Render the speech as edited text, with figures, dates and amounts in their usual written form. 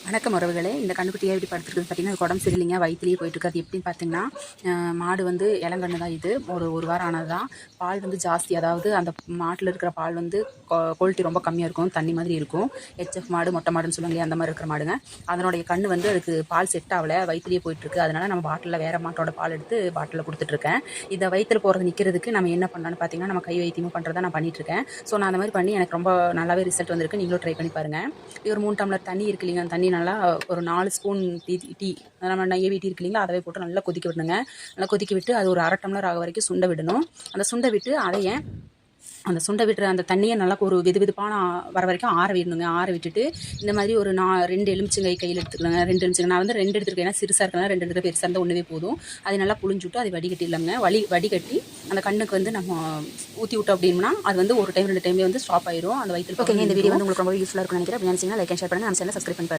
வணக்கம் உறவுகளே. இந்த கண்ணுக்குட்டியை எப்படி படுத்துருக்குன்னு பார்த்தீங்கன்னா, அது உடம்பு சரியில்லைங்க, வயிற்றுலேயே போயிட்டுருக்கு. அது எப்படின்னு பார்த்தீங்கன்னா, மாடு வந்து இளங்கன்று தான். இது ஒரு வாரம் ஆனது தான். பால் வந்து ஜாஸ்தி, அதாவது அந்த மாட்டில் இருக்கிற பால் வந்து குவாலிட்டி ரொம்ப கம்மியாக இருக்கும், தண்ணி மாதிரி இருக்கும். ஹெச்எஃப் மாடு, மொட்டை மாடுன்னு சொல்லுவாங்க இல்லையா, அந்த மாதிரி இருக்கிற மாடுங்க. அதனுடைய கண்ணு வந்து அதுக்கு பால் செட் ஆகலை, வயிற்றுலேயே போயிட்டுருக்கு. அதனால் நம்ம பாட்டிலில் வேறு மாட்டோட பால் எடுத்து பாட்டிலில் கொடுத்துட்ருக்கேன். இதை வயிற்றில் போகிறது நிற்கிறதுக்கு நம்ம என்ன பண்ணலான்னு பார்த்தீங்கன்னா, நம்ம கை வைத்தியமும் பண்ணுறதா நான் பண்ணிகிட்ருக்கேன். ஸோ நான் அந்த மாதிரி பண்ணி எனக்கு ரொம்ப நல்லாவே ரிசல்ட் வந்திருக்கு. நீங்களும் ட்ரை பண்ணி பாருங்கள். ஒரு 3 டம்ளர் தண்ணி இருக்கு இல்லைங்க, அந்த தண்ணி நல்லா ஒரு 4 ஸ்பூன் டீ நம்ம நெய்யி டீ இருக்கு இல்லைங்களா, அதவே போட்டு நல்லா கொதிக்க விடணுங்க. நல்லா கொதிக்க விட்டு அது ஒரு 1/2 டம்ளர் ஆக வரைக்கும் சுண்ட விடணும். அந்த சுண்ட விட்டு அதைய அந்த சுண்ட விட்டுற அந்த தண்ணியை நல்லா ஒரு வெதுவெதுப்பான வர வரைக்கும் ஆற விடணுங்க. ஆற விட்டுட்டு இந்த மாதிரி ஒரு 2 எலுமிச்சங்கை கையில் எடுத்துக்கலாங்க. 2 எலுமிச்சங்க நான் வந்து 2 எடுத்துருக்கேன். ஏன்னா சிறுசாக இருக்கலாம், 2 எடுத்து பெருசாக இருந்தால் ஒன்றுவே போதும். அதை நல்லா புழிஞ்சுட்டு அதை வடிகட்டிடலாங்க. வடிகட்டி அந்த கண்ணுக்கு வந்து நம்ம ஊற்றி விட்டோம் அப்படின்னா அது வந்து ஒரு டைம் 2 டைம்லேயே வந்து ஸ்டாப் ஆயிரும். அந்த வயிற்று. ஓகேங்க, இந்த வீடியோ வந்து உங்களுக்கு ரொம்ப யூஸ்ஃபுல்லாக இருக்கும்னு நினைக்கிறேன். அப்படி நினச்சிங்கன்னா லைக் அண்ட் ஷேர் பண்ணுங்கள். நம்ம சேனலை சப்ஸ்கிரைப் பண்ணி